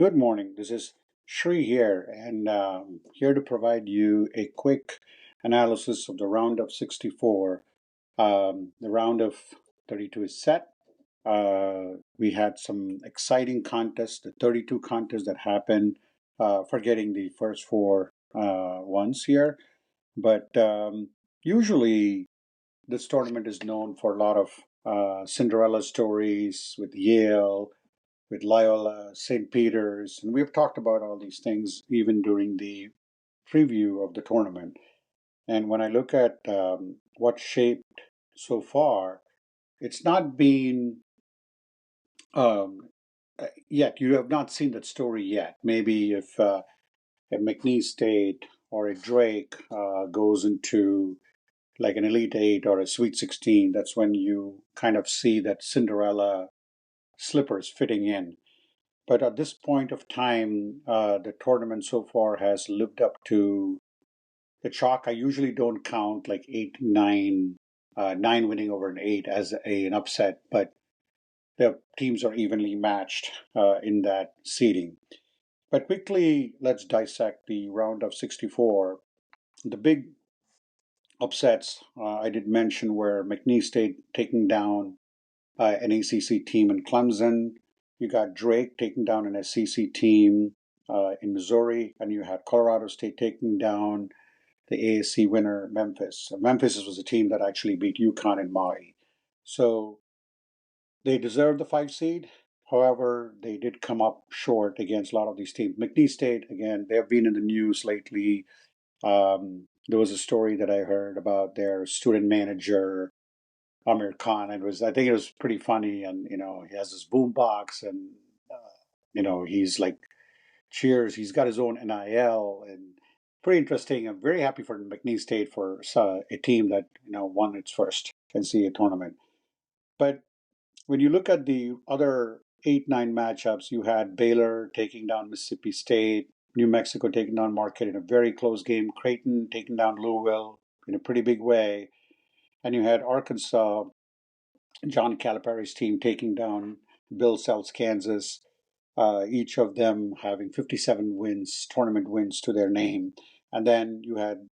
Good morning. This is Shri here, and here to provide you a quick analysis of the round of 64. The round of 32 is set. We had some exciting contests, the 32 contests that happened, forgetting the first four ones here. But usually, this tournament is known for a lot of Cinderella stories with Yale, with Loyola, St. Peter's, and we've talked about all these things even during the preview of the tournament. And when I look at what shaped so far, it's not been um, yet. You have not seen that story yet. Maybe if a Mcneese State or a Drake goes into like an Elite Eight or a Sweet 16, that's when you kind of see that Cinderella slippers fitting in. But at this point of time, the tournament so far has lived up to the chalk. I usually don't count like eight, nine, nine winning over an eight as an upset, but the teams are evenly matched in that seeding. But quickly, let's dissect the round of 64. The big upsets I did mention were Mcneese State taking down an ACC team in Clemson. You got Drake taking down an SEC team in Missouri, and you had Colorado State taking down the AAC winner Memphis. Memphis was a team that actually beat UConn in Maui. So they deserved the five seed. However, they did come up short against a lot of these teams. Mcneese State, again, they have been in the news lately. There was a story that I heard about their student manager Amir Khan. I think it was pretty funny, and he has this boom box, and he's like cheers. He's got his own NIL, and pretty interesting. I'm very happy for Mcneese State for a team that won its first NCAA tournament. But when you look at the other 8-9 matchups, you had Baylor taking down Mississippi State, New Mexico taking down Marquette in a very close game, Creighton taking down Louisville in a pretty big way, and you had Arkansas, John Calipari's team taking down Bill Self's Kansas, each of them having 57 wins, tournament wins to their name. And then you had,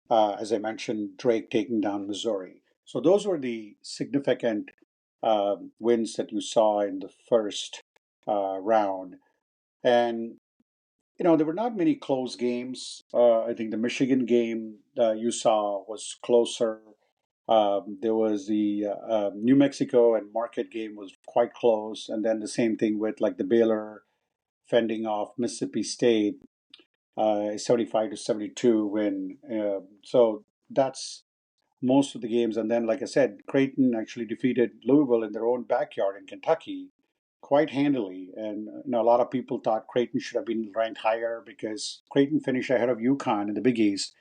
as I mentioned, Drake taking down Missouri. So those were the significant wins that you saw in the first round. And, there were not many close games. I think the Michigan game you saw was closer. There was the New Mexico and Marquette game was quite close, and then the same thing with like the Baylor fending off Mississippi State, 75-72 win. So that's most of the games. And then, like I said, Creighton actually defeated Louisville in their own backyard in Kentucky quite handily. And a lot of people thought Creighton should have been ranked higher because Creighton finished ahead of UConn in the Big East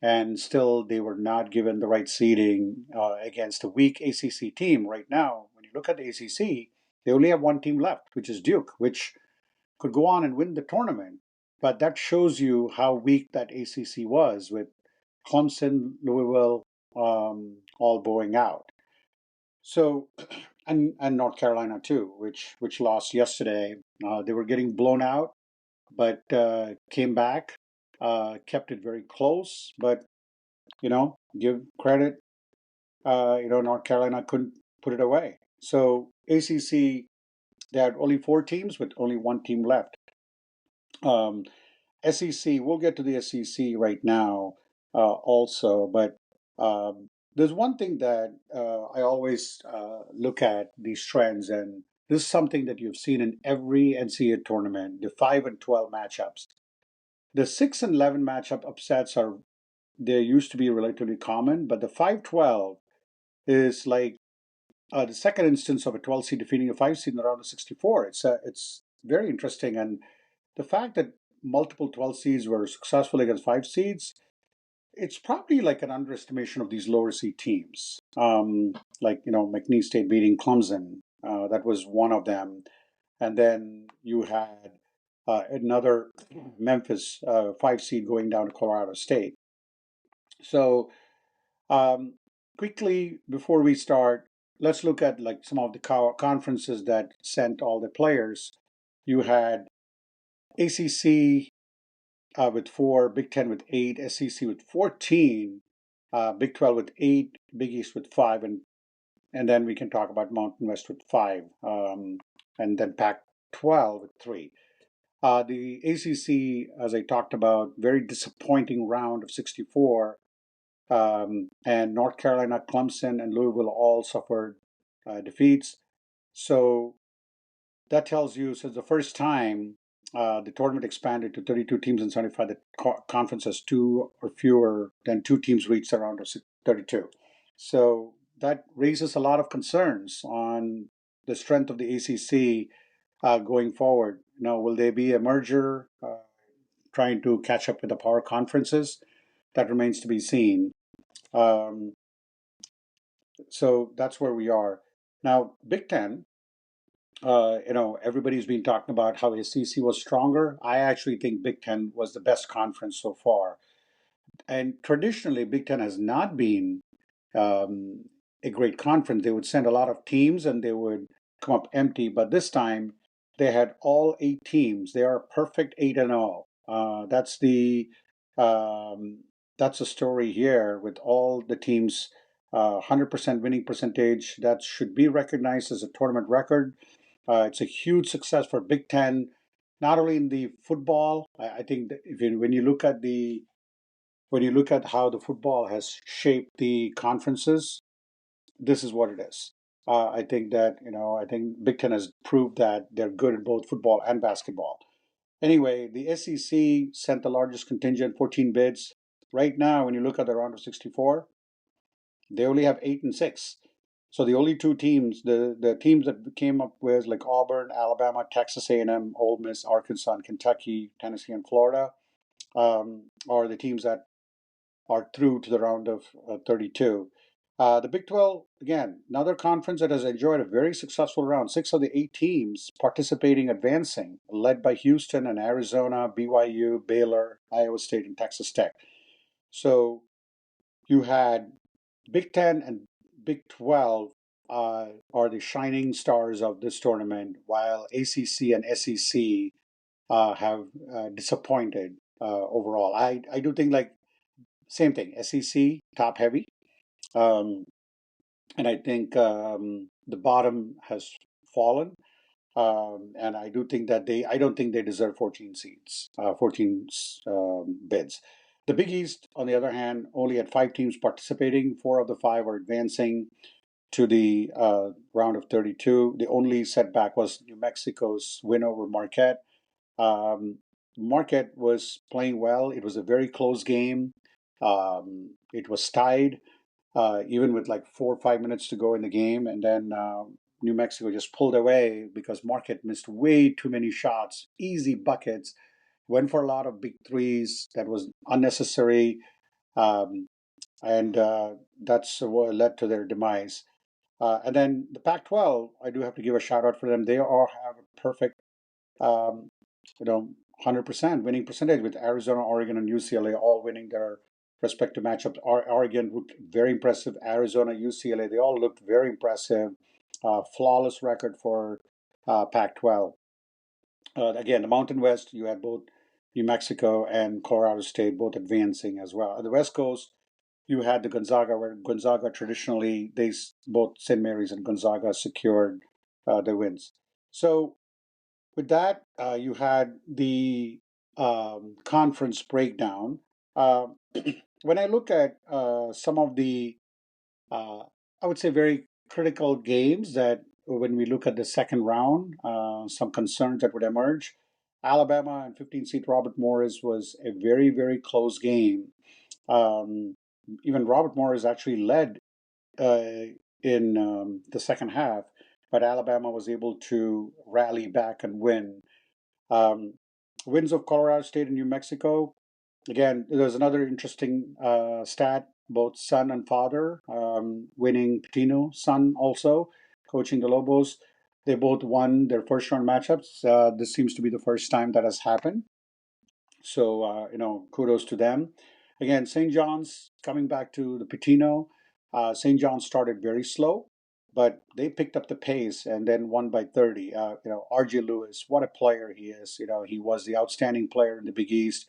and still they were not given the right seeding against a weak ACC team. Right now, when you look at the ACC, they only have one team left, which is Duke, which could go on and win the tournament. But that shows you how weak that ACC was with Clemson, Louisville, all bowing out. So, and North Carolina too, which lost yesterday. They were getting blown out, but came back, kept it very close. But give credit. North Carolina couldn't put it away. So ACC, they had only four teams with only one team left. Um, SEC, we'll get to the SEC right now also, but there's one thing that I always look at these trends, and this is something that you've seen in every NCAA tournament, the 5 and 12 matchups. The 6 and 11 matchup upsets they used to be relatively common, but the 5-12 is like the second instance of a 12 seed defeating a 5 seed in the round of 64. It's very interesting, and the fact that multiple 12 seeds were successful against 5 seeds, it's probably like an underestimation of these lower seed teams. Like Mcneese State beating Clemson, that was one of them, and then you had another Memphis 5 seed going down to Colorado State. So um, quickly before we start, let's look at like some of the conferences that sent all the players. You had ACC with 4, Big Ten with 8, SEC with 14, Big 12 with 8, Big East with 5, and then we can talk about Mountain West with 5, and then Pac 12 with 3. The ACC, as I talked about, very disappointing round of 64, and North Carolina, Clemson, and Louisville all suffered defeats. So that tells you, so the first time the tournament expanded to 32 teams and 75, the conference has 2 or fewer than 2 teams reached the round of 32. So that raises a lot of concerns on the strength of the ACC going forward. Now, will there be a merger trying to catch up with the power conferences? That remains to be seen. Um, so that's where we are. Now, Big Ten, everybody's been talking about how ACC was stronger. I actually think Big Ten was the best conference so far. And traditionally, Big Ten has not been um, a great conference. They would send a lot of teams and they would come up empty. But this time, they had all 8 teams. They are perfect 8-0. That's the story here with all the teams. 100% winning percentage. That should be recognized as a tournament record. It's a huge success for Big Ten, not only in the football. I think that when you look at how the football has shaped the conferences, this is what it is. I think Big Ten has proved that they're good in both football and basketball. Anyway, the SEC sent the largest contingent, 14 bids. Right now, when you look at the round of 64, they only have 8 and 6. So the only 2 teams, the teams that came up with like Auburn, Alabama, Texas A&M, Ole Miss, Arkansas, and Kentucky, Tennessee, and Florida, are the teams that are through to the round of 32. The Big 12, again, another conference that has enjoyed a very successful round. 6 of the 8 teams participating advancing, led by Houston and Arizona, BYU, Baylor, Iowa State, and Texas Tech. So you had Big 10 and Big 12 are the shining stars of this tournament, while ACC and SEC have disappointed overall. I do think like same thing. SEC top heavy, um, and I think the bottom has fallen. And I do think that I don't think they deserve 14 seats, 14 bids. The Big East, on the other hand, only had 5 teams participating. 4 of the 5 are advancing to the round of 32. The only setback was New Mexico's win over Marquette. Um, Marquette was playing well. It was a very close game. It was tied, even with like 4 or 5 minutes to go in the game. And then New Mexico just pulled away because Marquette missed way too many shots, easy buckets, went for a lot of big threes that was unnecessary. Um, and that's what led to their demise. And then the Pac-12, I do have to give a shout out for them. They all have a perfect, um, 100% winning percentage with Arizona, Oregon, and UCLA all winning their respective matchups. Oregon looked very impressive. Arizona, UCLA, they all looked very impressive. Flawless record for Pac-12. Again, the Mountain West, you had both New Mexico and Colorado State both advancing as well. At the West Coast, you had the Gonzaga, where Gonzaga traditionally, both St. Mary's and Gonzaga secured the wins. So with that, you had the conference breakdown. Uh, when I look at some of the, I would say, very critical games that when we look at the second round, some concerns that would emerge. Alabama and 15 seed Robert Morris was a very, very close game. Um, Even Robert Morris actually led in the second half, but Alabama was able to rally back and win. Um, Wins of Colorado State and New Mexico. Again, there's another interesting stat. Both son and father winning. Pitino, son also coaching the Lobos. They both won their first round matchups. This seems to be the first time that has happened. So, kudos to them. Again, St. John's, coming back to the Pitino, St. John's started very slow, but they picked up the pace and then won by 30. RG Lewis, what a player he is. He was the outstanding player in the Big East.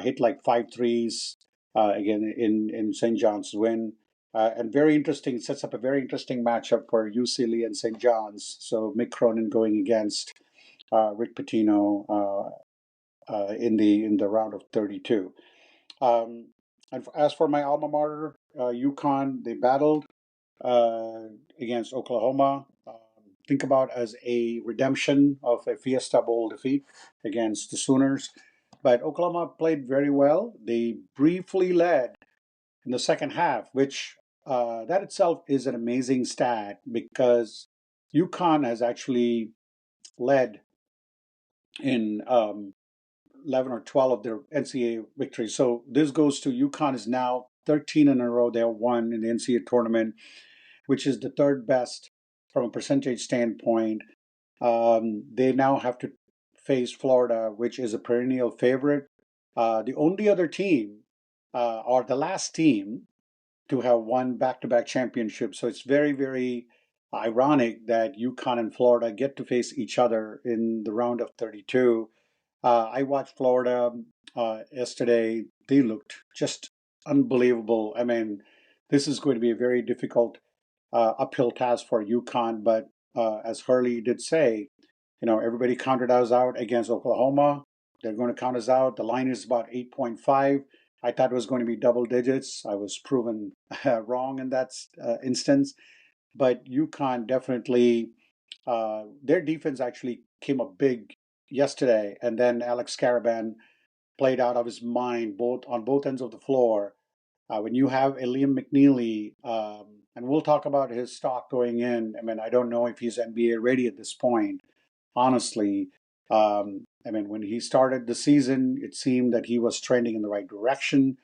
Hit like 5 threes again in St. John's win. And very interesting, sets up a very interesting matchup for UCLA and St. John's. So Mick Cronin going against Rick Pitino in the round of 32. Um, and as for my alma mater, UConn, they battled uh, against Oklahoma. Think about as a redemption of a Fiesta Bowl defeat against the Sooners. But Oklahoma played very well. They briefly led in the second half, which that itself is an amazing stat because UConn has actually led in 11 or 12 of their NCAA victories. So this goes to UConn is now 13 in a row they have won in the NCAA tournament, which is the third best from a percentage standpoint. They now have to face Florida, which is a perennial favorite. The only other team, or the last team, to have won back-to-back championships. So it's very, very ironic that UConn and Florida get to face each other in the round of 32. I watched Florida yesterday. They looked just unbelievable. I mean, this is going to be a very difficult uphill task for UConn, but as Hurley did say, everybody counted us out against Oklahoma. They're going to count us out. The line is about 8.5. I thought it was going to be double digits. I was proven wrong in that instance. But UConn definitely, their defense actually came up big yesterday, and then Alex Caravan played out of his mind both on both ends of the floor. When you have a Liam McNeely, and we'll talk about his stock going in. I mean, I don't know if he's NBA ready at this point, honestly. I mean, when he started the season, it seemed that he was trending in the right direction.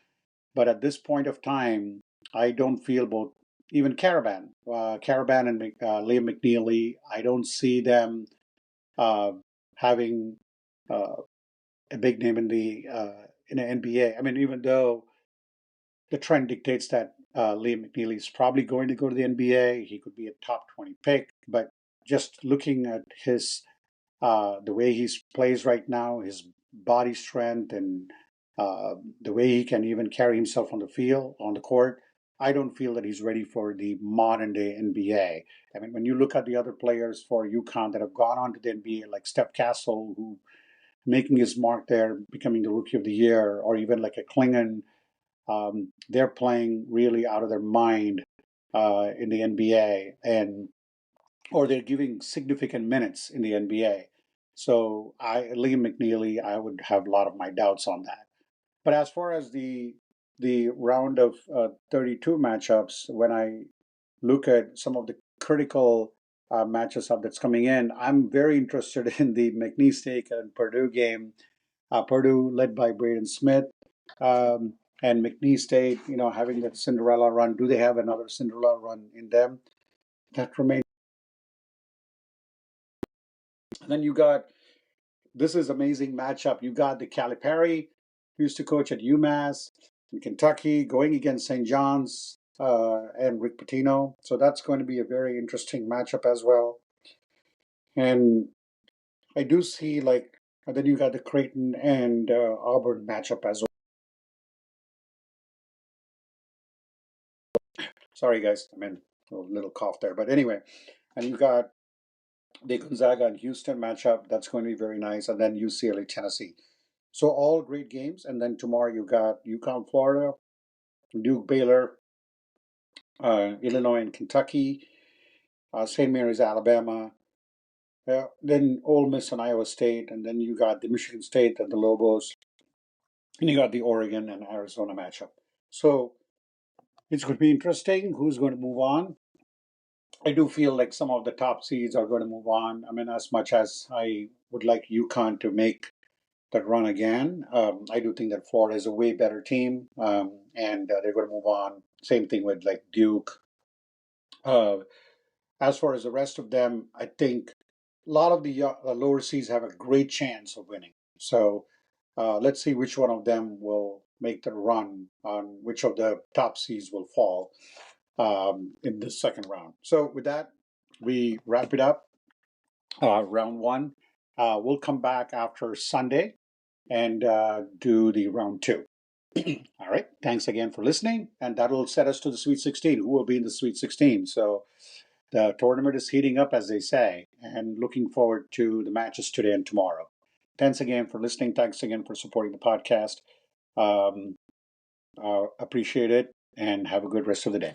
But at this point of time, I don't feel both, even Caravan and Liam McNeely, I don't see them uh, having uh, a big name in the NBA. I mean, even though the trend dictates that Liam McNeely is probably going to go to the NBA, he could be a top 20 pick. But just looking at his the way he plays right now, his body strength, and the way he can even carry himself on the field, on the court, I don't feel that he's ready for the modern day NBA. I mean, when you look at the other players for UConn that have gone on to the NBA, like Steph Castle, who making his mark there, becoming the rookie of the year, or even like a Klingon, they're playing really out of their mind in the NBA, and or they're giving significant minutes in the NBA. So Liam McNeely, I would have a lot of my doubts on that. But as far as the round of 32 matchups, when I look at some of the critical matches up that's coming in, I'm very interested in the Mcneese State and Purdue game. Purdue led by Braden Smith, and Mcneese State, having that Cinderella run. Do they have another Cinderella run in them? That remains. And then you got this is amazing matchup. You got the Calipari, who used to coach at UMass in Kentucky, going against St. John's and Rick Pitino. So that's going to be a very interesting matchup as well. And I do see and then you got the Creighton and Auburn matchup as well. Sorry, guys, I mean a little cough there, but anyway, and you got the Gonzaga and Houston matchup. That's going to be very nice, and then UCLA, Tennessee. So all great games, and then tomorrow you got UConn, Florida, Duke, Baylor, Illinois, and Kentucky, St. Mary's, Alabama, then Ole Miss and Iowa State, and then you got the Michigan State and the Lobos, and you got the Oregon and Arizona matchup. So it's going to be interesting. Who's going to move on? I do feel like some of the top seeds are going to move on. I mean, as much as I would like UConn to make that run again, I do think that Florida is a way better team, and they're going to move on. Same thing with like Duke. Uh, as far as the rest of them, I think a lot of the lower seeds have a great chance of winning. So let's see which one of them will make the run on which of the top seeds will fall. in the second round. So with that, we wrap it up. Round one. We'll come back after Sunday and do the round two. All right. Thanks again for listening. And that'll set us to the Sweet 16. Who will be in the Sweet 16? So the tournament is heating up, as they say, and looking forward to the matches today and tomorrow. Thanks again for listening. Thanks again for supporting the podcast. Appreciate it, and have a good rest of the day.